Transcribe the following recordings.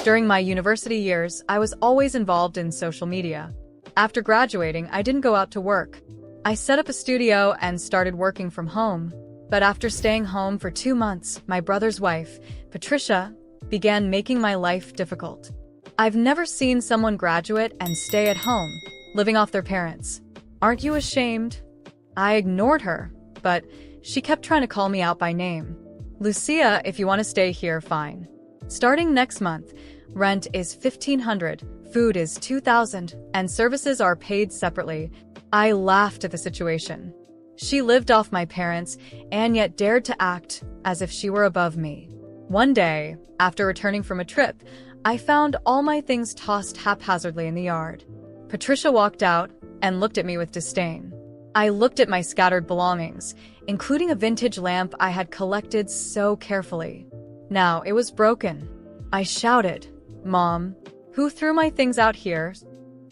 During my university years, I was always involved in social media. After graduating, I didn't go out to work. I set up a studio and started working from home. But after staying home for 2 months, my brother's wife, Patricia, began making my life difficult. I've never seen someone graduate and stay at home, living off their parents. Aren't you ashamed? I ignored her, but she kept trying to call me out by name. Lucia, if you want to stay here, fine. Starting next month, rent is $1,500, food is $2,000, and services are paid separately. I laughed at the situation. She lived off my parents and yet dared to act as if she were above me. One day, after returning from a trip, I found all my things tossed haphazardly in the yard. Patricia walked out and looked at me with disdain. I looked at my scattered belongings, including a vintage lamp I had collected so carefully. Now it was broken. I shouted, "Mom, who threw my things out here?"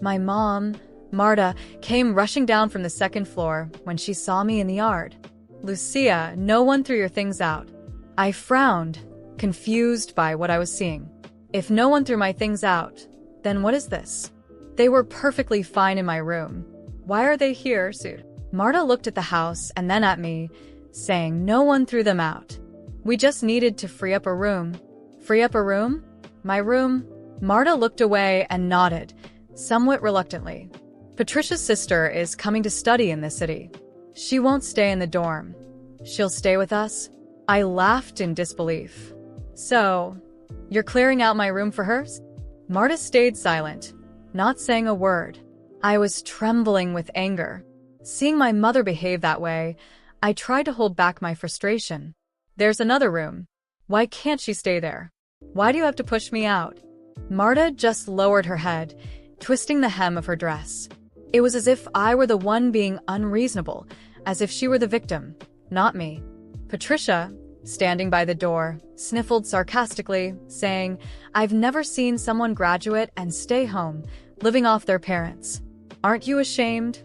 My mom, Marta, came rushing down from the second floor when she saw me in the yard. "Lucia, no one threw your things out." I frowned, confused by what I was seeing. If no one threw my things out, then what is this? They were perfectly fine in my room. Why are they here, Sue? Marta looked at the house and then at me, saying no one threw them out. We just needed to free up a room. Free up a room? My room? Marta looked away and nodded, somewhat reluctantly. Patricia's sister is coming to study in this city. She won't stay in the dorm. She'll stay with us? I laughed in disbelief. So, you're clearing out my room for her? Marta stayed silent, not saying a word. I was trembling with anger. Seeing my mother behave that way, I tried to hold back my frustration. There's another room. Why can't she stay there? Why do you have to push me out? Marta just lowered her head, twisting the hem of her dress. It was as if I were the one being unreasonable, as if she were the victim, not me. Patricia, standing by the door, sniffled sarcastically, saying, "I've never seen someone graduate and stay home, living off their parents. Aren't you ashamed?"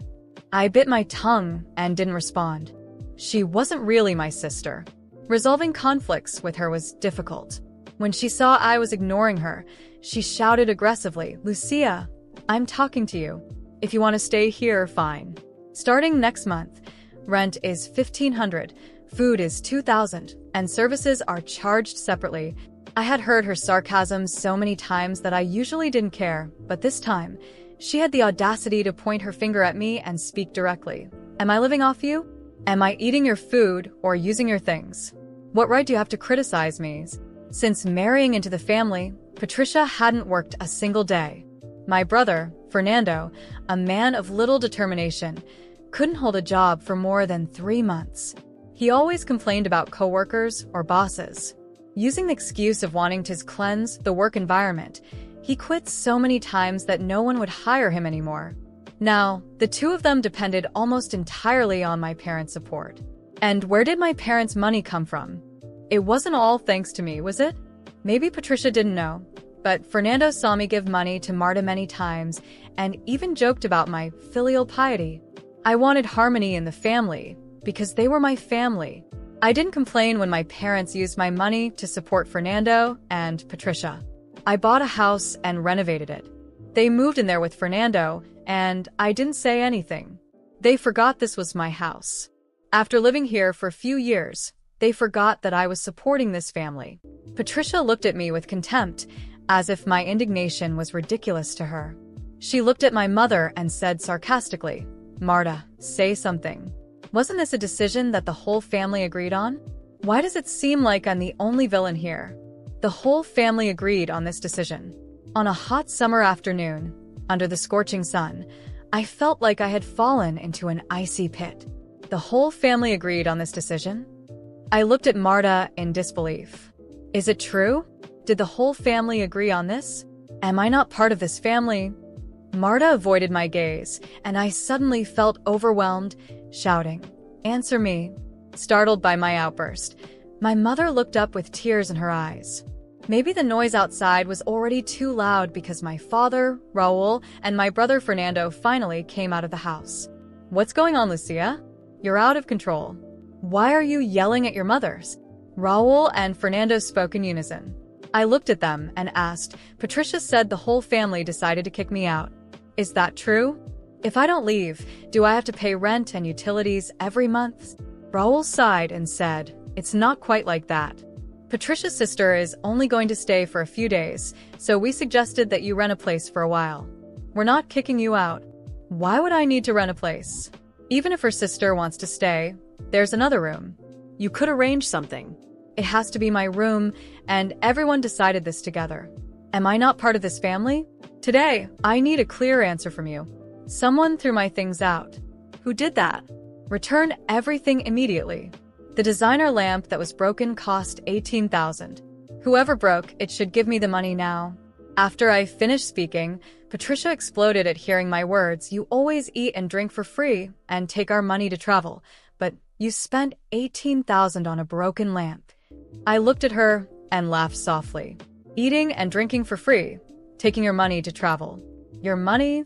I bit my tongue and didn't respond. She wasn't really my sister. Resolving conflicts with her was difficult. When she saw I was ignoring her, she shouted aggressively, "Lucia, I'm talking to you. If you want to stay here, fine." Starting next month, rent is $1,500, food is $2,000, and services are charged separately. I had heard her sarcasm so many times that I usually didn't care, but this time, she had the audacity to point her finger at me and speak directly. "Am I living off you? Am I eating your food or using your things? What right do you have to criticize me?" Since marrying into the family, Patricia hadn't worked a single day. My brother, Fernando, a man of little determination, couldn't hold a job for more than 3 months. He always complained about coworkers or bosses. Using the excuse of wanting to cleanse the work environment, he quit so many times that no one would hire him anymore. Now, the two of them depended almost entirely on my parents' support. And where did my parents' money come from? It wasn't all thanks to me, was it? Maybe Patricia didn't know, but Fernando saw me give money to Marta many times and even joked about my filial piety. I wanted harmony in the family because they were my family. I didn't complain when my parents used my money to support Fernando and Patricia. I bought a house and renovated it. They moved in there with Fernando, and I didn't say anything. They forgot this was my house. After living here for a few years, they forgot that I was supporting this family. Patricia looked at me with contempt, as if my indignation was ridiculous to her. She looked at my mother and said sarcastically, "Marta, say something. Wasn't this a decision that the whole family agreed on? Why does it seem like I'm the only villain here?" The whole family agreed on this decision. On a hot summer afternoon, under the scorching sun, I felt like I had fallen into an icy pit. The whole family agreed on this decision? I looked at Marta in disbelief. Is it true? Did the whole family agree on this? Am I not part of this family? Marta avoided my gaze, and I suddenly felt overwhelmed, shouting, "Answer me!" Startled by my outburst, my mother looked up with tears in her eyes. Maybe the noise outside was already too loud because my father, Raul, and my brother Fernando finally came out of the house. "What's going on, Lucia? You're out of control. Why are you yelling at your mothers?" Raul and Fernando spoke in unison. I looked at them and asked, Patricia said the whole family decided to kick me out. Is that true? If I don't leave, do I have to pay rent and utilities every month? Raul sighed and said, it's not quite like that. Patricia's sister is only going to stay for a few days, so we suggested that you rent a place for a while. We're not kicking you out. Why would I need to rent a place? Even if her sister wants to stay, there's another room. You could arrange something. It has to be my room, and everyone decided this together. Am I not part of this family? Today, I need a clear answer from you. Someone threw my things out. Who did that? Return everything immediately. The designer lamp that was broken cost $18,000. Whoever broke it should give me the money now. After I finished speaking, Patricia exploded at hearing my words. You always eat and drink for free and take our money to travel, but you spent $18,000 on a broken lamp. I looked at her and laughed softly. Eating and drinking for free, taking your money to travel. Your money?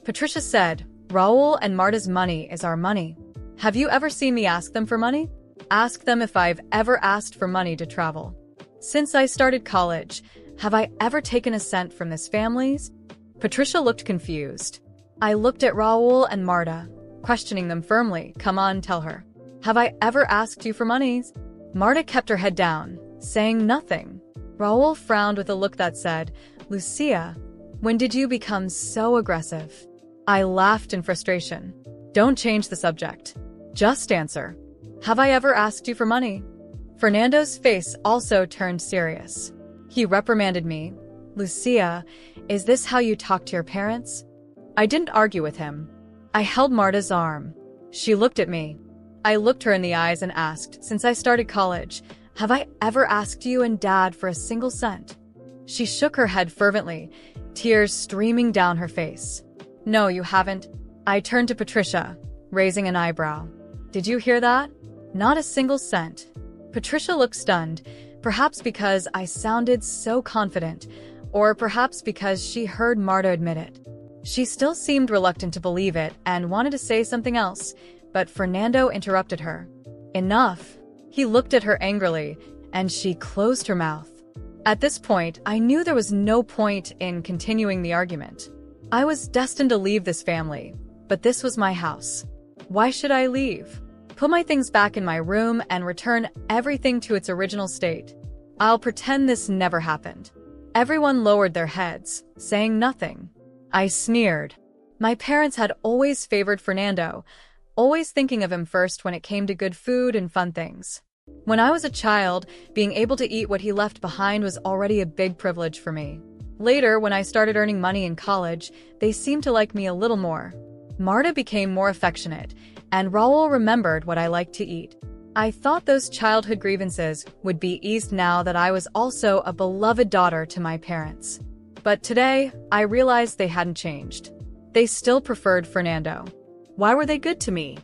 Patricia said, Raul and Marta's money is our money. Have you ever seen me ask them for money? Ask them if I've ever asked for money to travel. Since I started college, have I ever taken a cent from this family's? Patricia looked confused. I looked at Raul and Marta, questioning them firmly. Come on, tell her. Have I ever asked you for money? Marta kept her head down, saying nothing. Raul frowned with a look that said, Lucia, when did you become so aggressive? I laughed in frustration. Don't change the subject. Just answer. Have I ever asked you for money? Fernando's face also turned serious. He reprimanded me. Lucia, is this how you talk to your parents? I didn't argue with him. I held Marta's arm. She looked at me. I looked her in the eyes and asked, since I started college, have I ever asked you and Dad for a single cent? She shook her head fervently, tears streaming down her face. No, you haven't. I turned to Patricia, raising an eyebrow. Did you hear that? Not a single cent. Patricia looked stunned, perhaps because I sounded so confident, or perhaps because she heard Marta admit it. She still seemed reluctant to believe it and wanted to say something else, but Fernando interrupted her. Enough. He looked at her angrily, and she closed her mouth. At this point, I knew there was no point in continuing the argument. I was destined to leave this family, but this was my house. Why should I leave? Put my things back in my room and return everything to its original state. I'll pretend this never happened. Everyone lowered their heads, saying nothing. I sneered. My parents had always favored Fernando, always thinking of him first when it came to good food and fun things. When I was a child, being able to eat what he left behind was already a big privilege for me. Later, when I started earning money in college, they seemed to like me a little more. Marta became more affectionate, and Raul remembered what I liked to eat. I thought those childhood grievances would be eased now that I was also a beloved daughter to my parents. But today, I realized they hadn't changed. They still preferred Fernando. Why were they good to me?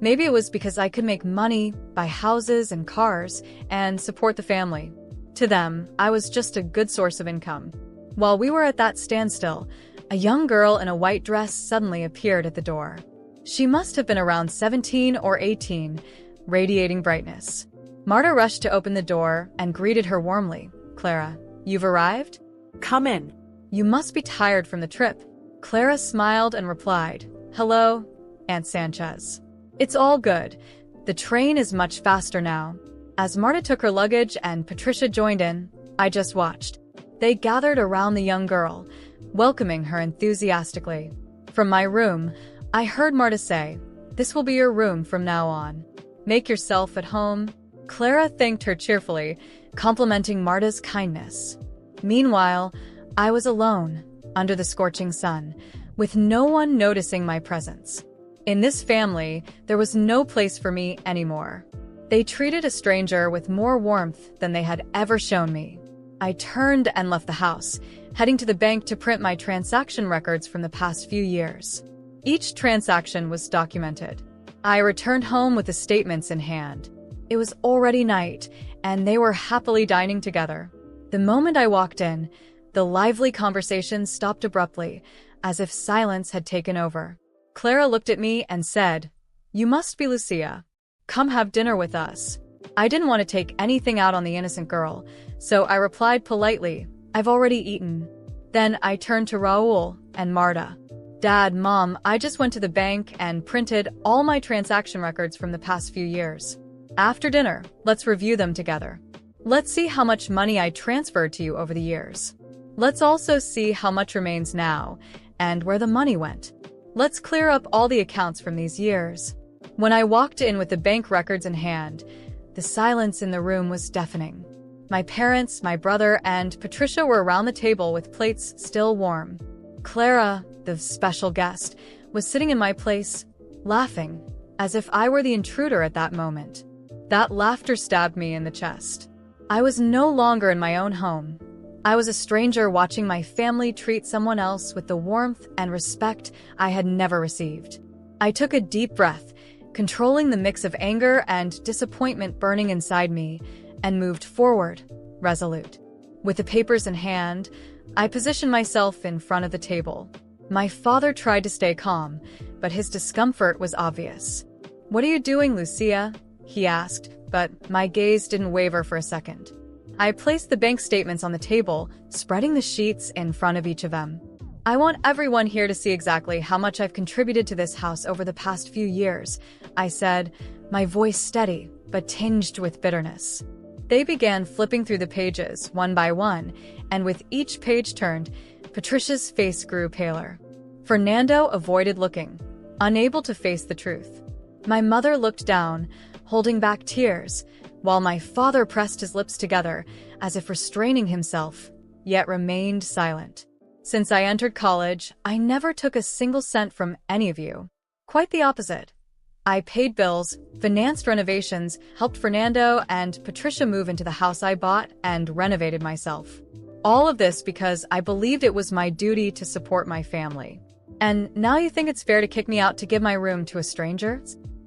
Maybe it was because I could make money, buy houses and cars, and support the family. To them, I was just a good source of income. While we were at that standstill, a young girl in a white dress suddenly appeared at the door. She must have been around 17 or 18, radiating brightness. Marta rushed to open the door and greeted her warmly. Clara, you've arrived? Come in. You must be tired from the trip. Clara smiled and replied, Hello, Aunt Sanchez. It's all good. The train is much faster now. As Marta took her luggage and Patricia joined in, I just watched. They gathered around the young girl, welcoming her enthusiastically. From my room, I heard Marta say, This will be your room from now on. Make yourself at home. Clara thanked her cheerfully, complimenting Marta's kindness. Meanwhile, I was alone, under the scorching sun, with no one noticing my presence. In this family, there was no place for me anymore. They treated a stranger with more warmth than they had ever shown me. I turned and left the house, heading to the bank to print my transaction records from the past few years. Each transaction was documented. I returned home with the statements in hand. It was already night, and they were happily dining together. The moment I walked in, the lively conversation stopped abruptly, as if silence had taken over. Clara looked at me and said, You must be Lucia. Come have dinner with us. I didn't want to take anything out on the innocent girl, so I replied politely, "I've already eaten." Then I turned to Raul and Marta. "Dad, Mom, I just went to the bank and printed all my transaction records from the past few years. After dinner, let's review them together. Let's see how much money I transferred to you over the years. Let's also see how much remains now and where the money went. Let's clear up all the accounts from these years." When I walked in with the bank records in hand, the silence in the room was deafening. My parents, my brother, and Patricia were around the table with plates still warm. Clara, the special guest, was sitting in my place, laughing, as if I were the intruder at that moment. That laughter stabbed me in the chest. I was no longer in my own home. I was a stranger watching my family treat someone else with the warmth and respect I had never received. I took a deep breath, controlling the mix of anger and disappointment burning inside me, and moved forward, resolute. With the papers in hand, I positioned myself in front of the table. My father tried to stay calm, but his discomfort was obvious. "What are you doing, Lucia?" he asked, but my gaze didn't waver for a second. I placed the bank statements on the table, spreading the sheets in front of each of them. "I want everyone here to see exactly how much I've contributed to this house over the past few years," I said, my voice steady, but tinged with bitterness. They began flipping through the pages, one by one, and with each page turned, Patricia's face grew paler. Fernando avoided looking, unable to face the truth. My mother looked down, holding back tears, while my father pressed his lips together, as if restraining himself, yet remained silent. Since I entered college, I never took a single cent from any of you. Quite the opposite. I paid bills, financed renovations, helped Fernando and Patricia move into the house I bought, and renovated myself. All of this because I believed it was my duty to support my family. And now you think it's fair to kick me out to give my room to a stranger?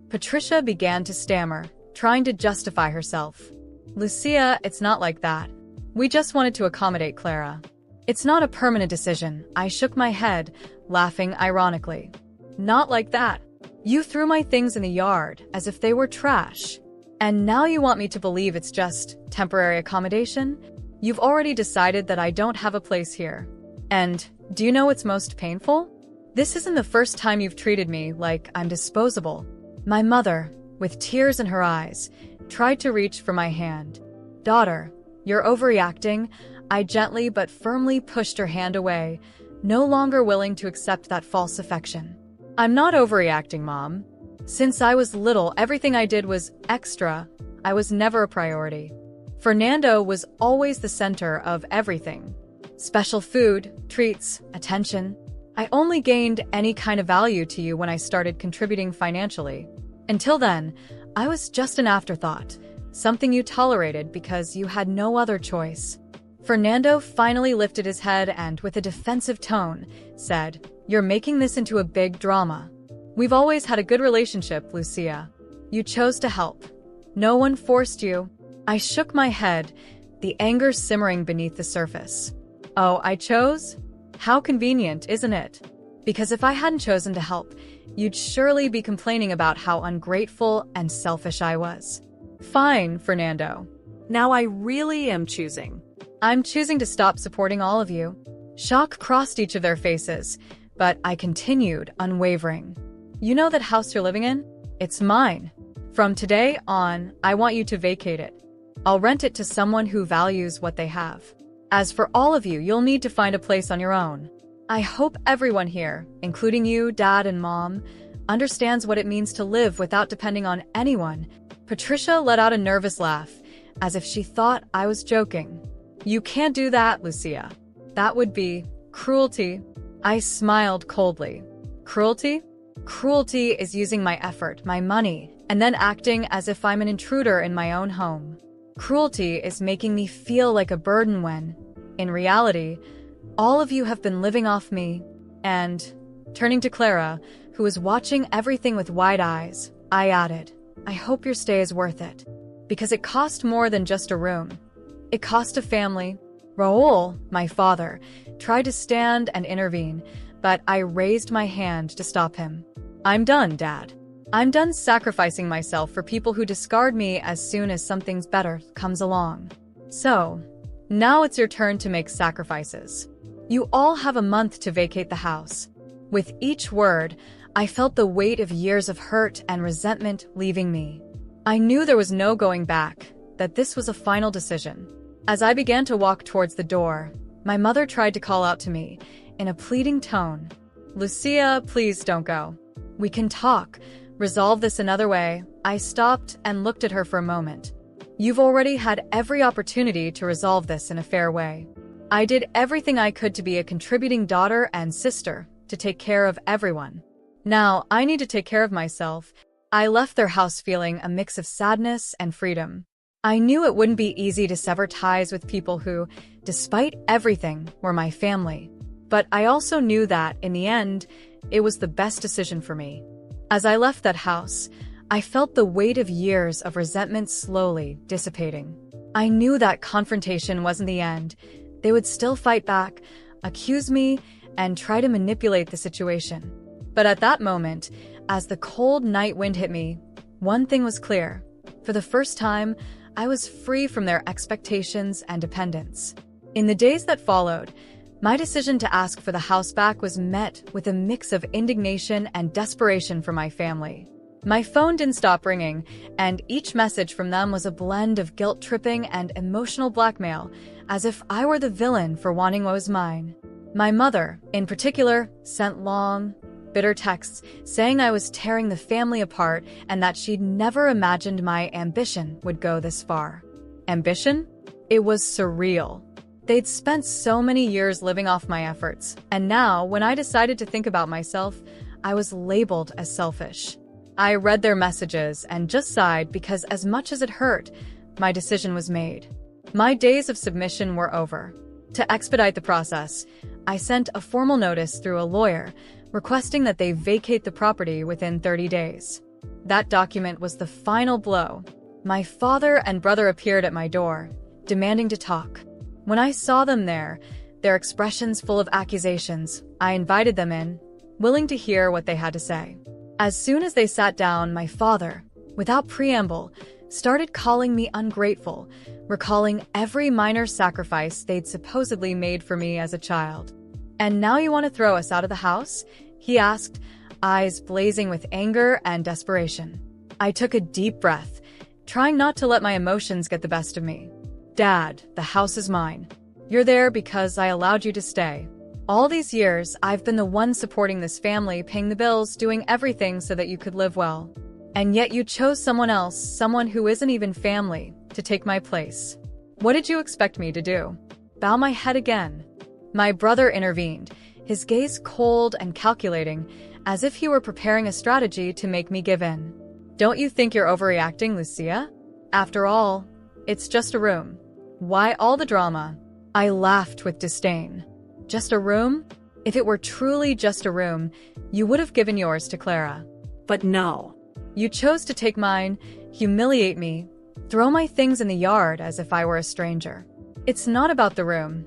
Patricia began to stammer, trying to justify herself. "Lucia, it's not like that. We just wanted to accommodate Clara. It's not a permanent decision." I shook my head, laughing ironically. "Not like that. You threw my things in the yard as if they were trash. And now you want me to believe it's just temporary accommodation? You've already decided that I don't have a place here. And do you know what's most painful? This isn't the first time you've treated me like I'm disposable." My mother, with tears in her eyes, tried to reach for my hand. "Daughter, you're overreacting." I gently but firmly pushed her hand away, no longer willing to accept that false affection. "I'm not overreacting, Mom. Since I was little, everything I did was extra. I was never a priority. Fernando was always the center of everything. Special food, treats, attention. I only gained any kind of value to you when I started contributing financially. Until then, I was just an afterthought, something you tolerated because you had no other choice." Fernando finally lifted his head and, with a defensive tone, said, "You're making this into a big drama. We've always had a good relationship, Lucia. You chose to help. No one forced you." I shook my head, the anger simmering beneath the surface. "Oh, I chose? How convenient, isn't it? Because if I hadn't chosen to help, you'd surely be complaining about how ungrateful and selfish I was." "Fine, Fernando. Now I really am choosing. I'm choosing to stop supporting all of you." Shock crossed each of their faces, but I continued, unwavering. "You know that house you're living in? It's mine. From today on, I want you to vacate it. I'll rent it to someone who values what they have. As for all of you, you'll need to find a place on your own. I hope everyone here, including you, Dad and Mom, understands what it means to live without depending on anyone." Patricia let out a nervous laugh, as if she thought I was joking. "You can't do that, Lucia. That would be cruelty." I smiled coldly. "Cruelty? Cruelty is using my effort, my money, and then acting as if I'm an intruder in my own home. Cruelty is making me feel like a burden when, in reality, all of you have been living off me." And, turning to Clara, who was watching everything with wide eyes, I added, "I hope your stay is worth it. Because it cost more than just a room. It cost a family." Raul, my father, tried to stand and intervene, but I raised my hand to stop him. "I'm done, Dad. I'm done sacrificing myself for people who discard me as soon as something better comes along. So, now it's your turn to make sacrifices. You all have a month to vacate the house." With each word, I felt the weight of years of hurt and resentment leaving me. I knew there was no going back, that this was a final decision. As I began to walk towards the door, my mother tried to call out to me in a pleading tone, "Lucia, please don't go. We can talk, resolve this another way." I stopped and looked at her for a moment. "You've already had every opportunity to resolve this in a fair way. I did everything I could to be a contributing daughter and sister, to take care of everyone. Now, I need to take care of myself." I left their house feeling a mix of sadness and freedom. I knew it wouldn't be easy to sever ties with people who, despite everything, were my family. But I also knew that, in the end, it was the best decision for me. As I left that house, I felt the weight of years of resentment slowly dissipating. I knew that confrontation wasn't the end. They would still fight back, accuse me, and try to manipulate the situation. But at that moment, as the cold night wind hit me, one thing was clear. For the first time, I was free from their expectations and dependence. In the days that followed, my decision to ask for the house back was met with a mix of indignation and desperation for my family. My phone didn't stop ringing, and each message from them was a blend of guilt-tripping and emotional blackmail, as if I were the villain for wanting what was mine. My mother, in particular, sent long, bitter texts saying I was tearing the family apart and that she'd never imagined my ambition would go this far. Ambition? It was surreal. They'd spent so many years living off my efforts, and now, when I decided to think about myself, I was labeled as selfish. I read their messages and just sighed because, as much as it hurt, my decision was made. My days of submission were over. To expedite the process, I sent a formal notice through a lawyer requesting that they vacate the property within 30 days. That document was the final blow. My father and brother appeared at my door, demanding to talk. When I saw them there, their expressions full of accusations, I invited them in, willing to hear what they had to say. As soon as they sat down, my father, without preamble, started calling me ungrateful, recalling every minor sacrifice they'd supposedly made for me as a child. "And now you want to throw us out of the house?" he asked, eyes blazing with anger and desperation. I took a deep breath, trying not to let my emotions get the best of me. "Dad, the house is mine. You're there because I allowed you to stay. All these years, I've been the one supporting this family, paying the bills, doing everything so that you could live well. And yet you chose someone else, someone who isn't even family, to take my place. What did you expect me to do? Bow my head again?" My brother intervened, his gaze cold and calculating, as if he were preparing a strategy to make me give in. "Don't you think you're overreacting, Lucia? After all, it's just a room. Why all the drama?" I laughed with disdain. "Just a room? If it were truly just a room, you would have given yours to Clara. But no. You chose to take mine, humiliate me, throw my things in the yard as if I were a stranger. It's not about the room.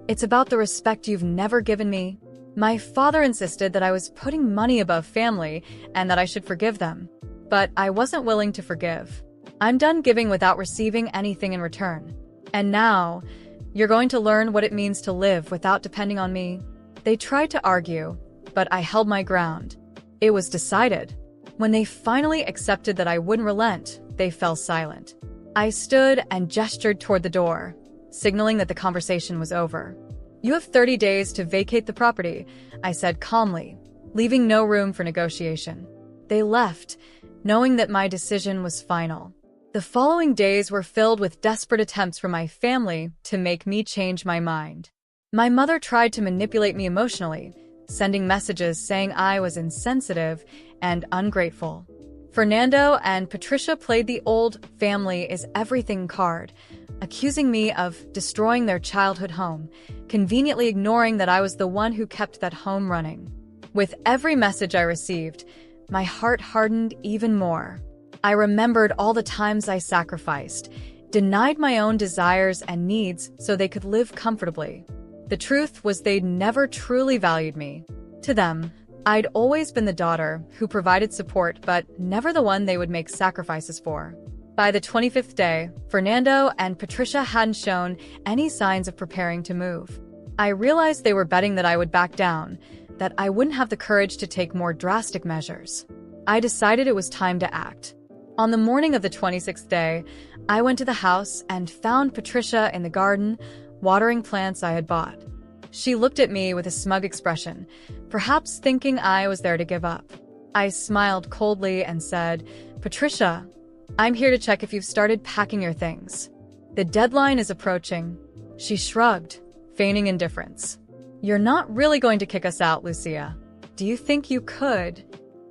It's about the respect you've never given me." My father insisted that I was putting money above family and that I should forgive them. But I wasn't willing to forgive. "I'm done giving without receiving anything in return. And now, you're going to learn what it means to live without depending on me." They tried to argue, but I held my ground. It was decided. When they finally accepted that I wouldn't relent, they fell silent. I stood and gestured toward the door, signaling that the conversation was over. "You have 30 days to vacate the property," I said calmly, leaving no room for negotiation. They left, knowing that my decision was final. The following days were filled with desperate attempts from my family to make me change my mind. My mother tried to manipulate me emotionally, sending messages saying I was insensitive and ungrateful. Fernando and Patricia played the old family is everything card, accusing me of destroying their childhood home, conveniently ignoring that I was the one who kept that home running. With every message I received, my heart hardened even more. I remembered all the times I sacrificed, denied my own desires and needs so they could live comfortably. The truth was they'd never truly valued me. To them, I'd always been the daughter who provided support, but never the one they would make sacrifices for. By the 25th day, Fernando and Patricia hadn't shown any signs of preparing to move. I realized they were betting that I would back down, that I wouldn't have the courage to take more drastic measures. I decided it was time to act. On the morning of the 26th day, I went to the house and found Patricia in the garden, watering plants I had bought. She looked at me with a smug expression, perhaps thinking I was there to give up. I smiled coldly and said, "Patricia, I'm here to check if you've started packing your things. The deadline is approaching." She shrugged, feigning indifference. "You're not really going to kick us out, Lucia. Do you think you could?"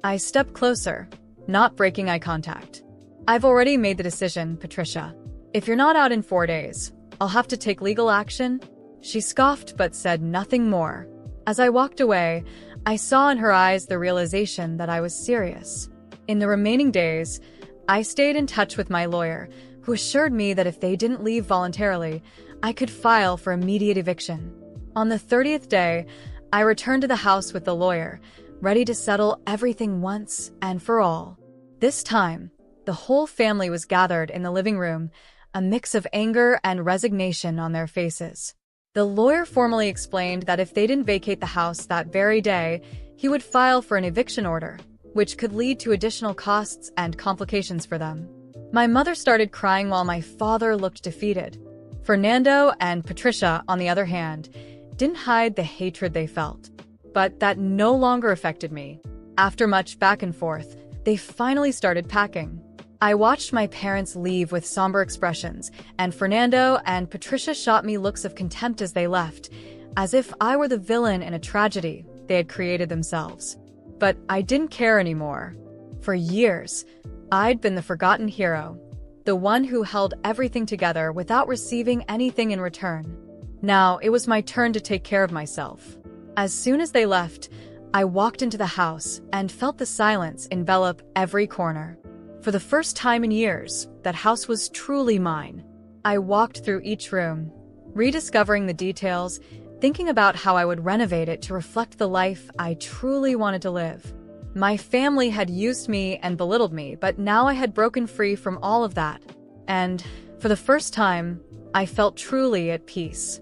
I stepped closer, not breaking eye contact. "I've already made the decision, Patricia. If you're not out in 4 days, I'll have to take legal action." She scoffed but said nothing more. As I walked away, I saw in her eyes the realization that I was serious. In the remaining days, I stayed in touch with my lawyer, who assured me that if they didn't leave voluntarily, I could file for immediate eviction. On the 30th day, I returned to the house with the lawyer, ready to settle everything once and for all. This time, the whole family was gathered in the living room, a mix of anger and resignation on their faces. The lawyer formally explained that if they didn't vacate the house that very day, he would file for an eviction order, which could lead to additional costs and complications for them. My mother started crying while my father looked defeated. Fernando and Patricia, on the other hand, didn't hide the hatred they felt. But that no longer affected me. After much back and forth, they finally started packing. I watched my parents leave with somber expressions, and Fernando and Patricia shot me looks of contempt as they left, as if I were the villain in a tragedy they had created themselves. But I didn't care anymore. For years, I'd been the forgotten hero, the one who held everything together without receiving anything in return. Now it was my turn to take care of myself. As soon as they left, I walked into the house and felt the silence envelop every corner. For the first time in years, that house was truly mine. I walked through each room, rediscovering the details, thinking about how I would renovate it to reflect the life I truly wanted to live. My family had used me and belittled me, but now I had broken free from all of that. And, for the first time, I felt truly at peace.